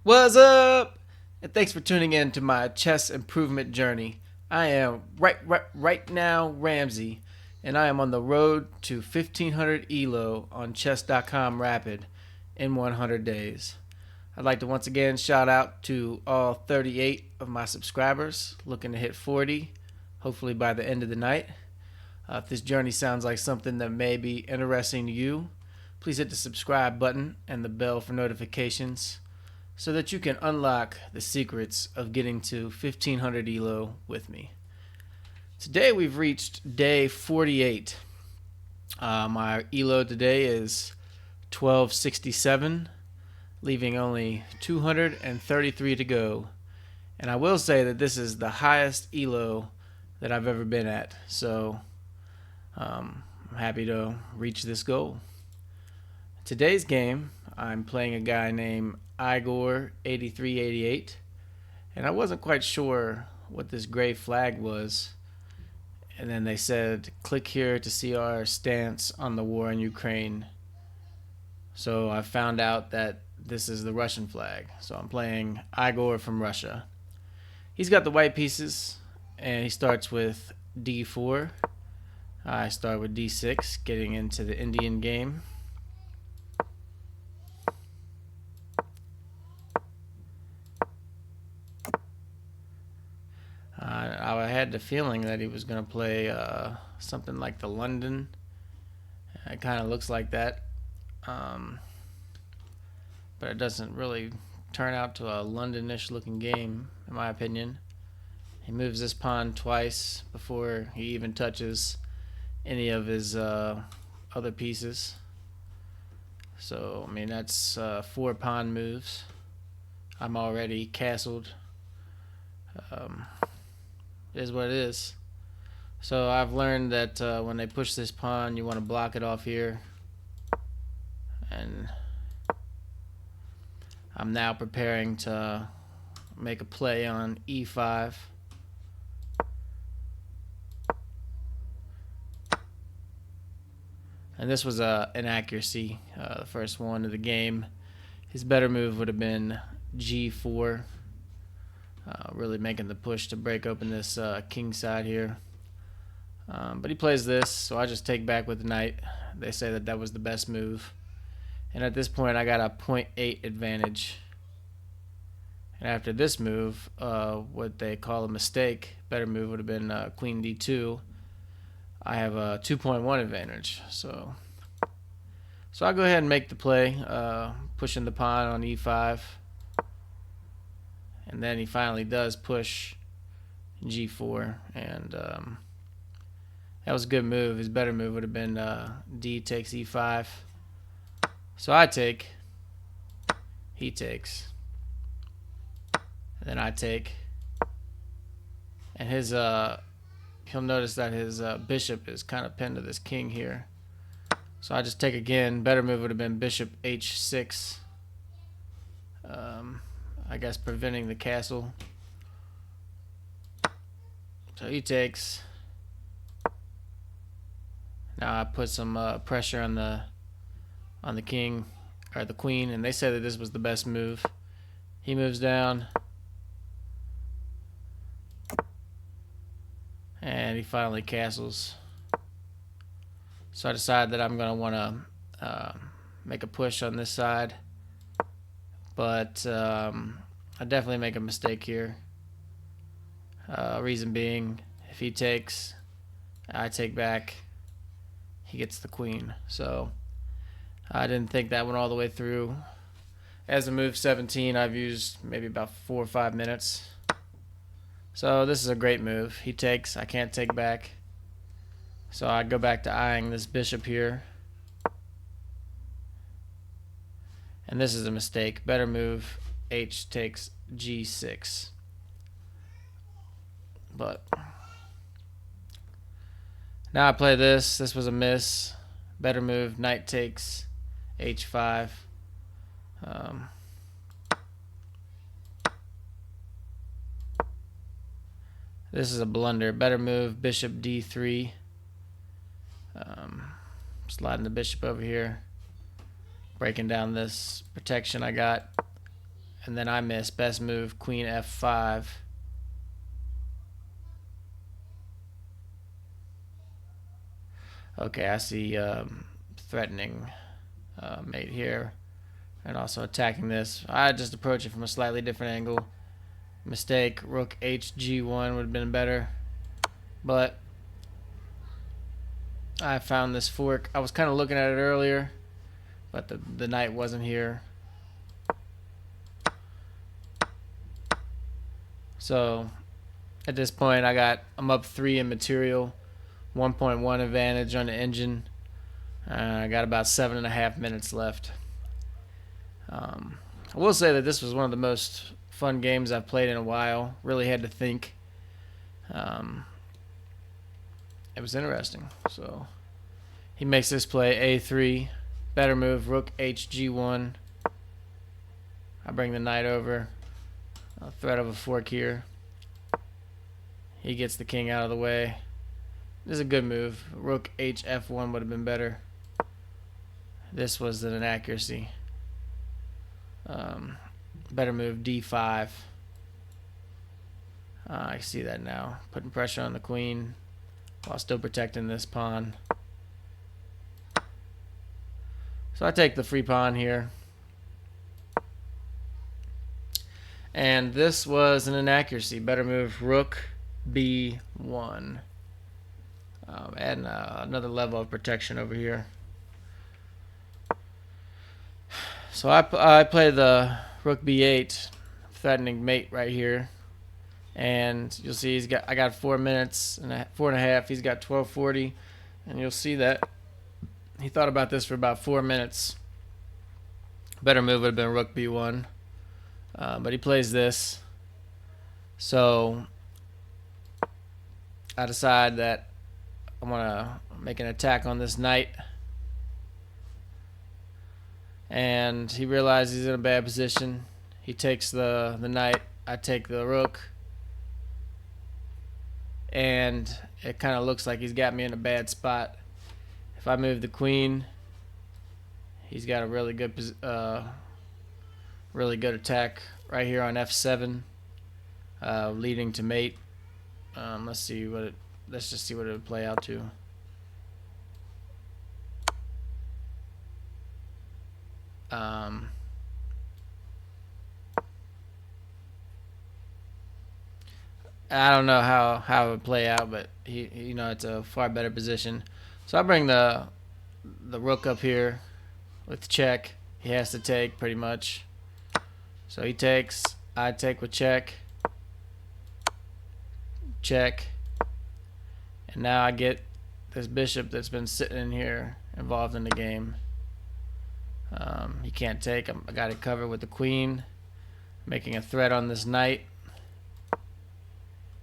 What's up? And thanks for tuning in to my chess improvement journey. I am right now Ramsey, and I am on the road to 1500 ELO on chess.com Rapid in 100 days. I'd like to once again shout out to all 38 of my subscribers looking to hit 40, hopefully by the end of the night. If this journey sounds like something that may be interesting to you, please hit the subscribe button and the bell for notifications so that you can unlock the secrets of getting to 1500 ELO with me. Today we've reached day 48. My ELO today is 1267, leaving only 233 to go. And I will say that this is the highest ELO that I've ever been at. So I'm happy to reach this goal. Today's game, I'm playing a guy named Igor8388, and I wasn't quite sure what this gray flag was. And then they said, click here to see our stance on the war in Ukraine. So I found out that this is the Russian flag. So I'm playing Igor from Russia. He's got the white pieces, and he starts with d4. I start with d6, getting into the Indian game. I had the feeling that he was going to play something like the London. It kind of looks like that. But it doesn't really turn out to a London-ish looking game, in my opinion. He moves this pawn twice before he even touches any of his other pieces. So, I mean, that's 4 pawn moves. I'm already castled. It is what it is. So I've learned that when they push this pawn, you want to block it off here. And I'm now preparing to make a play on e5. And this was an inaccuracy, the first one of the game. His better move would have been g4. Really making the push to break open this king side here. But he plays this, so I just take back with the knight. They say that that was the best move. And at this point, I got a 0.8 advantage. And after this move, what they call a mistake, better move would have been queen d2. I have a 2.1 advantage. So I'll go ahead and make the play, pushing the pawn on e5. And then he finally does push g4, and that was a good move. His better move would have been d takes e5. So I take, he takes, and then I take. And his he'll notice that his bishop is kind of pinned to this king here. So I just take again. Better move would have been bishop h6. I guess preventing the castle. So he takes. Now I put some pressure on the king or the queen, and they said that this was the best move. He moves down, and he finally castles. So I decide that I'm gonna want to make a push on this side, but I definitely make a mistake here. Reason being, if he takes, I take back, he gets the queen. So I didn't think that went all the way through. As a move 17, I've used maybe about 4 or 5 minutes. So this is a great move. He takes, I can't take back. So I go back to eyeing this bishop here. And this is a mistake. Better move, h takes g6. But now I play this. This was a miss. Better move, knight takes h5. This is a blunder. Better move, bishop d3. Sliding the bishop over here, breaking down this protection I got, and then I miss. Best move, queen f5. Okay, I see threatening mate here, and also attacking this. I just approach it from a slightly different angle. Mistake. Rook hg1 would have been better, but I found this fork. I was kind of looking at it earlier, but the knight wasn't here. So at this point, I'm up 3 in material, 1.1 advantage on the engine. I got about 7.5 minutes left. I will say that this was one of the most fun games I've played in a while. Really had to think. It was interesting. So he makes this play a3. Better move, rook hg1. I bring the knight over. A threat of a fork here. He gets the king out of the way. This is a good move. Rook hf1 would have been better. This was an inaccuracy. Better move d5. I see that now. Putting pressure on the queen while still protecting this pawn. So I take the free pawn here. And this was an inaccuracy. Better move, rook b1. Adding another level of protection over here. So I play the rook b8, threatening mate right here, and you'll see I got 4 minutes and 4.5. He's got 12:40, and you'll see that he thought about this for about 4 minutes. Better move would have been rook b1, but he plays this. So I decide that I'm gonna make an attack on this knight. And he realizes he's in a bad position. He takes the knight. I take the rook. And it kind of looks like he's got me in a bad spot. If I move the queen, he's got a really good attack right here on f7, leading to mate. Let's just see what it would play out to. I don't know how it would play out, but it's a far better position. So I bring the rook up here with check. He has to take pretty much. So he takes, I take with check, check, and now I get this bishop that's been sitting in here involved in the game. He can't take. I got it covered with the queen, making a threat on this knight.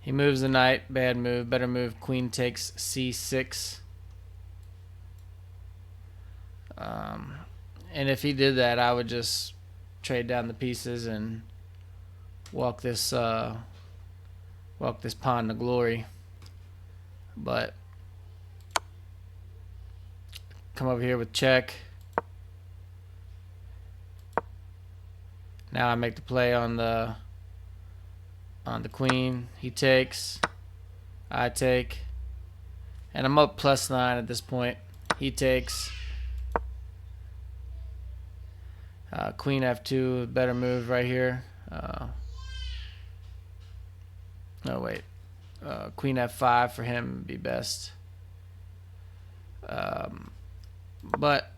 He moves the knight. Bad move. Better move. Queen takes c6. And if he did that, I would just trade down the pieces and walk this pawn to glory. But come over here with check. Now I make the play on the queen. He takes, I take, and I'm up +9 at this point. He takes, queen f2, better move right here. No wait, queen f5 for him would be best. But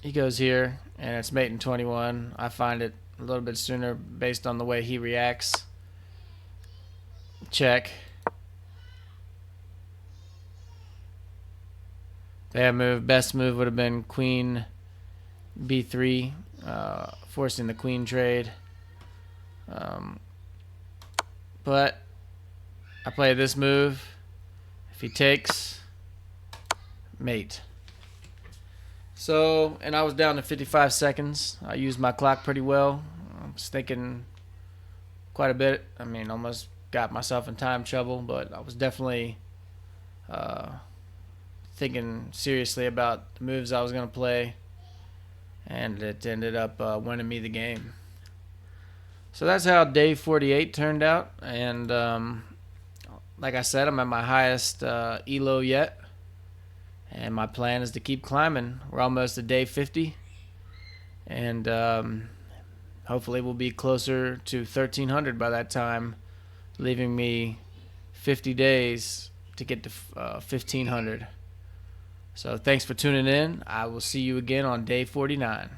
he goes here, and it's mate in 21. I find it a little bit sooner based on the way he reacts. Check. Bad move. Best move would have been queen b3, forcing the queen trade. But I play this move. If he takes, mate. So, and I was down to 55 seconds. I used my clock pretty well. I was thinking quite a bit. I mean, almost got myself in time trouble, but I was definitely thinking seriously about the moves I was going to play, and it ended up winning me the game. So that's how day 48 turned out. And like I said, I'm at my highest elo yet. And my plan is to keep climbing. We're almost at day 50. And hopefully we'll be closer to 1300 by that time, leaving me 50 days to get to 1500. So thanks for tuning in. I will see you again on day 49.